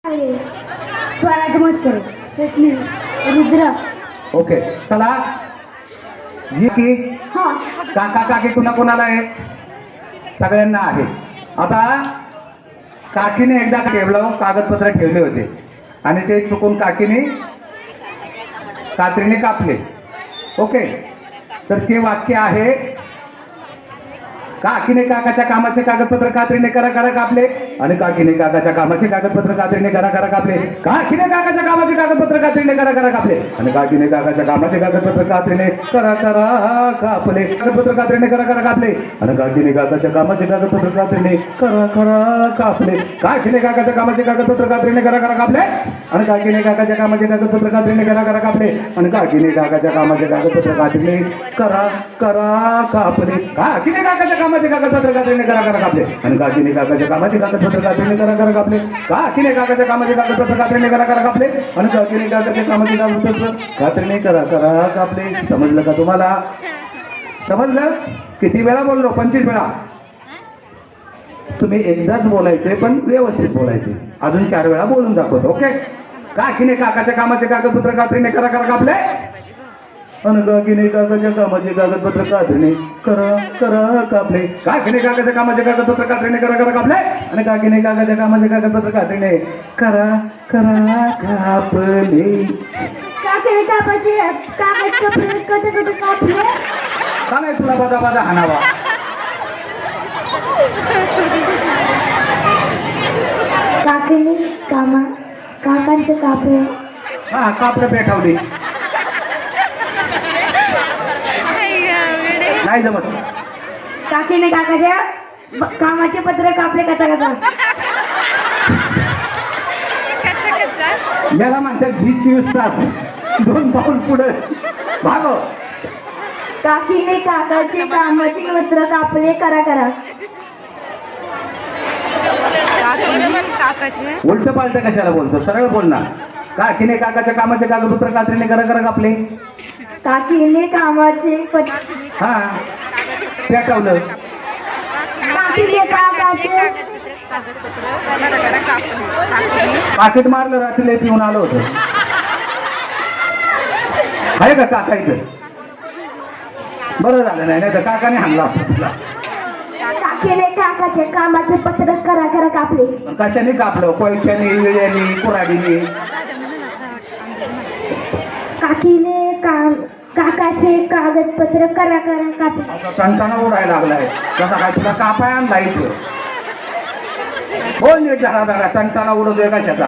स्वराज मस्कर Rudra. Okay चला जी की हा काका काकी कुणा कोणाला आहे? सगळ्यांना आहे. आता काकीने एकदा टेबलावर कागदपत्र ठेवले होते आणि ते चुकून काकीने कात्रीने कापले. ओके तर ते वाक्य आहे काकीने काकाच्या कामाचे कागदपत्र कात्रीने करा करा कापले आणि काकीने काकाच्या कामाचे कागदपत्र कात्रीने करा करा कापले. काकीने काकाच्या कामाचे कागदपत्र कात्रीने करा करा कापले आणि काकीने काकाच्या कामाचे कागदपत्र कात्रीने करा करा कापले. कागदपत्र कात्रीने करा करा कापले आणि काकीने काकाच्या कामाचे कागदपत्र कात्रीने करा करा कापले. काकीने काकाच्या कामाचे कागदपत्र कात्रीने करा करा कापले आणि काकीने काकाच्या कामाचे कागदपत्र कात्रीने करा करा कापले आणि काकीने काकाच्या कामाचे कागदपत्र कात्रीने करा करा कापले. काकीने काकाच्या कामाचे कागदपत्र कात्रीने करा करा कापले आणि काकीने काकाच्या कामाचे कागदपत्र कात्रीने करा करा कापले. काकीने काकाच्या कामाचे कागदपत्र कात्रीने करा करा कापले आणि काकीने काकाच्या कामाचे कागदपत्र कात्रीने करा करा कापले. समजलं का तुम्हाला? समजलं? किती वेळा बोललो? 25 वेळा. तुम्ही एकदाच बोलायचे पण व्यवस्थित बोलायचे. अजून 4 वेळा बोलून दाखवतो. ओके. काकीने काकाच्या कामाचे कागदपत्र कात्रीने करा करा कापले आणि काकीने काकाच्या कामाचे कागदपत्र कात्रीने करा करा कापले. काकीने काकाच्या कामाचे कागदपत्र कात्रीने करा करा कापले आणि काकीने काकाच्या कामाचे कागदपत्र कात्रीने करा करा कापले. काकीने कापाचे कागदपत्र कसे कापले? काय तुला बाजा बाजा हाणावा? काकीने काकांचे कापले. हा कापलं पेटवली. नाही जमत. काकीने काकाच्या कामाचे पत्र कापले कसा कसा? याला म्हणतात झी 24 तास 2 पाऊल पुढे भागो. काकीने काकाचे कामाचे पत्र कापले करा करा. उलट पालट कशाला बोलतो? सरळ बोल ना. काकीने काकाच्या कामाचे कागदपत्र कात्रीने करा करा कापले. काकीने कामाचे हा पेटवलं. काकीने काकाचे पाकिट मारलं. रात्री पिऊन आलो होतो. आहे का काका इथं? बरं झालं नाही तर काकाने हाणला असता. काकीने काकाचे कामाचे पत्र करा करा कापले. कशाने कापलं? पैशाने, वेळेने, कुऱ्हाडीने. काकीने काकाचे कागदपत्र करा करा कापले. असा टणटणा उडायला लागलाय. कसा काय तुला कापाय आणला इथं? बोल नीट झाला टणटणा उडवतोय कशाचा?